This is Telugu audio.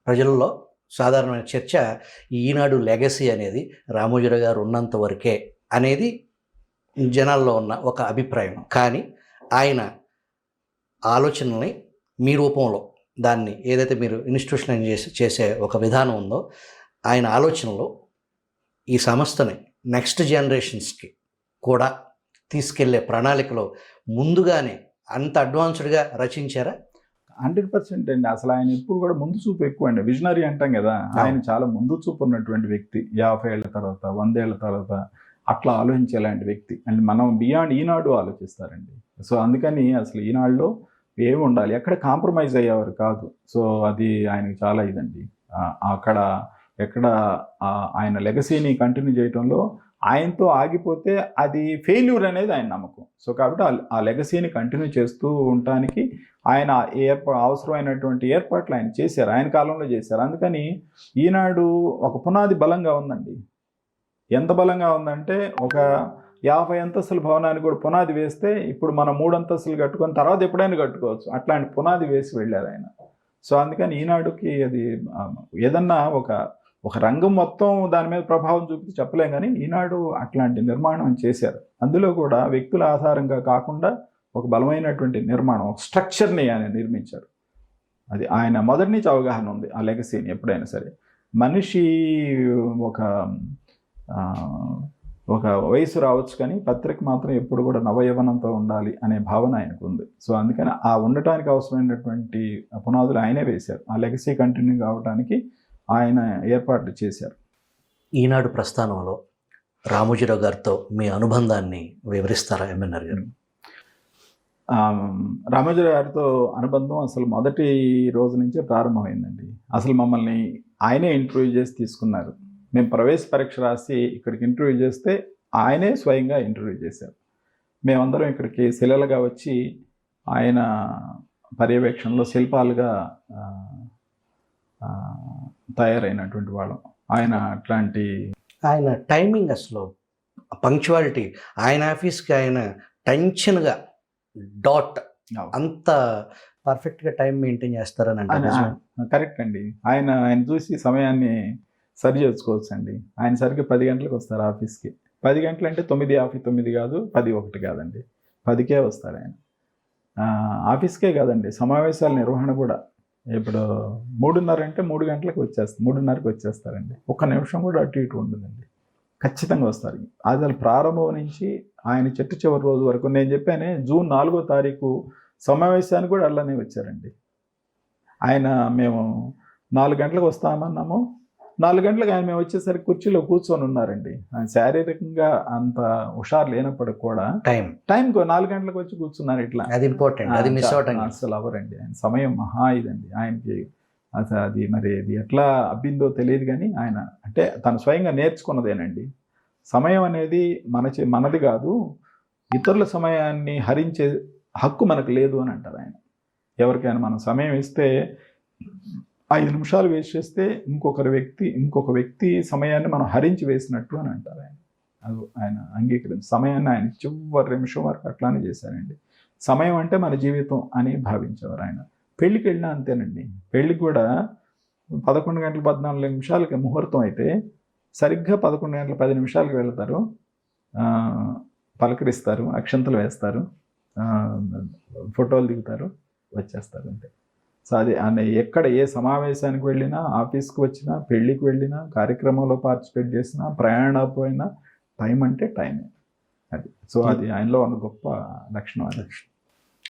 ప్రజల్లో సాధారణమైన చర్చ ఈనాడు లెగసీ అనేది రామోజీరావు గారు ఉన్నంత వరకే అనేది జనాల్లో ఉన్న ఒక అభిప్రాయం. కానీ ఆయన ఆలోచనల్ని మీ రూపంలో దాన్ని ఏదైతే మీరు ఇన్స్టిట్యూషనలైజ్ చేసే ఒక విధానం ఉందో, ఆయన ఆలోచనలో ఈ సంస్థని నెక్స్ట్ జనరేషన్స్కి కూడా తీసుకెళ్లే ప్రణాళికలో ముందుగానే అంత అడ్వాన్స్డ్గా రచించారా? 100% అండి. అసలు ఆయన ఎప్పుడు కూడా ముందు చూపు ఎక్కువ అండి. విజనరీ అంటాం కదా, ఆయన చాలా ముందు చూపు ఉన్నటువంటి వ్యక్తి. 50 ఏళ్ల తర్వాత, 100 ఏళ్ల తర్వాత అట్లా ఆలోచించేలాంటి వ్యక్తి. అండ్ మనం బియాండ్ ఈనాడు ఆలోచిస్తారండి. సో అందుకని అసలు ఈనాడులో ఏమి ఉండాలి, ఎక్కడ కాంప్రమైజ్ అయ్యేవారు కాదు. సో అది ఆయనకి చాలా ఇదండి. అక్కడ ఎక్కడ ఆయన లెగసీని కంటిన్యూ చేయడంలో ఆయనతో ఆగిపోతే అది ఫెయిల్యూర్ అనేది ఆయన నమ్మకం. సో కాబట్టి ఆ లెగసీని కంటిన్యూ చేస్తూ ఉండటానికి ఆయన అవసరమైనటువంటి ఏర్పాట్లు ఆయన చేశారు, ఆయన కాలంలో చేశారు. అందుకని ఈనాడు ఒక పునాది బలంగా ఉందండి. ఎంత బలంగా ఉందంటే ఒక 50 అంతస్తుల భవనానికి కూడా పునాది వేస్తే ఇప్పుడు మనం 3 అంతస్తులు కట్టుకొని తర్వాత ఎప్పుడైనా కట్టుకోవచ్చు. అట్లాంటి పునాది వేసి వెళ్ళారు ఆయన. సో అందుకని ఈనాడుకి అది ఏదన్నా ఒక రంగం మొత్తం దాని మీద ప్రభావం చూపితే చెప్పలేం, కానీ ఈనాడు అట్లాంటి నిర్మాణం చేశారు. అందులో కూడా వ్యక్తుల ఆధారంగా కాకుండా ఒక బలమైనటువంటి నిర్మాణం, ఒక స్ట్రక్చర్ని ఆయన నిర్మించారు. అది ఆయన మొదటి నుంచి అవగాహన ఉంది ఆ లెగసీని. ఎప్పుడైనా సరే మనిషి ఒక వయసు రావచ్చు, కానీ పత్రిక మాత్రం ఎప్పుడు కూడా నవయవనంతో ఉండాలి అనే భావన ఆయనకు ఉంది. సో అందుకని ఆ ఉండటానికి అవసరమైనటువంటి పునాదులు ఆయనే వేశారు. ఆ లెగసీ కంటిన్యూ కావడానికి ఆయన ఏర్పాట్లు చేశారు. ఈనాడు ప్రస్థానంలో రామోజీరావు గారితో మీ అనుబంధాన్ని వివరిస్తారా ఎంఎన్ఆర్ గారు? రామోజీరావు గారితో అనుబంధం అసలు మొదటి రోజు నుంచే ప్రారంభమైందండి. అసలు మమ్మల్ని ఆయనే ఇంటర్వ్యూ చేసి తీసుకున్నారు. మేము ప్రవేశ పరీక్ష రాసి ఇక్కడికి ఇంటర్వ్యూ చేస్తే ఆయనే స్వయంగా ఇంటర్వ్యూ చేశారు. మేమందరం ఇక్కడికి శిలలుగా వచ్చి ఆయన పర్యవేక్షణలో శిల్పాలుగా తయారైనటువంటి వాళ్ళం. ఆయన టైమింగ్, అసలు పంక్చువాలిటీ, ఆయన ఆఫీస్కి ఆయన టెన్షన్గా డాట్ అంత పర్ఫెక్ట్గా టైం మెయింటైన్ చేస్తారని అంటే కరెక్ట్ అండి. ఆయన చూసి సమయాన్ని సరి చేసుకోవచ్చు అండి. ఆయన సరిగ్గా 10 గంటలకు వస్తారు ఆఫీస్కి. 10 గంటలు అంటే 9:59 కాదు, 10:01 కాదండి, 10కే వస్తారు ఆయన. ఆఫీస్కే కాదండి, సమావేశాల నిర్వహణ కూడా. ఇప్పుడు 3:30 అంటే 3 గంటలకు వచ్చేస్తారు, 3:30కి వచ్చేస్తారండి. ఒక్క నిమిషం కూడా అటు ఇటు ఉండదండి, ఖచ్చితంగా వస్తారు. అది ప్రారంభం నుంచి ఆయన చివరి రోజు వరకు. నేను చెప్పానే జూన్ 4వ తారీఖు సమావేశానికి కూడా అలానే వచ్చారండి ఆయన. మేము 4 గంటలకు వస్తామన్నాము, 4 గంటలకు ఆయన మేము వచ్చేసరికి కుర్చీలో కూర్చొని ఉన్నారండి. ఆయన శారీరకంగా అంత హుషారు లేనప్పటికి కూడా టైంకు 4 గంటలకు వచ్చి కూర్చున్నారు. ఇట్లా అది ఇంపార్టెంట్, అది మిస్ అవటం అసలు అవరండి. ఆయన సమయం మహా ఇదండి ఆయనకి. అసలు అది మరి అది ఎట్లా అబ్బిందో తెలియదు, కానీ ఆయన అంటే తను స్వయంగా నేర్చుకున్నదేనండి. సమయం అనేది మనది కాదు, ఇతరుల సమయాన్ని హరించే హక్కు మనకు లేదు అని అంటారు ఆయన. ఎవరికైనా మనం సమయం ఇస్తే 5 నిమిషాలు వేస్ట్ చేస్తే ఇంకొక వ్యక్తి సమయాన్ని మనం హరించి వేసినట్టు అని అంటారు ఆయన. అది ఆయన అంగీకరించి సమయాన్ని ఆయన చివరి నిమిషం వరకు అట్లానే చేశారండి. సమయం అంటే మన జీవితం అని భావించేవారు ఆయన. పెళ్ళికి వెళ్ళినా అంతేనండి. పెళ్ళికి కూడా 11 గంటల 14 నిమిషాలకి ముహూర్తం అయితే సరిగ్గా 11 గంటల 10 నిమిషాలకి వెళ్తారు, పలకరిస్తారు, అక్షంతలు వేస్తారు, ఫోటోలు దిగుతారు, వచ్చేస్తారు అంతే. సో అది ఎక్కడ ఏ సమావేశానికి వెళ్ళినా, ఆఫీస్కి వచ్చినా, పెళ్ళికి వెళ్ళినా, కార్యక్రమంలో పార్టిసిపేట్ చేసినా, ప్రయాణం పోయినా టైం అంటే టైమే అది. సో అది ఆయనలో ఉన్న గొప్ప లక్షణం.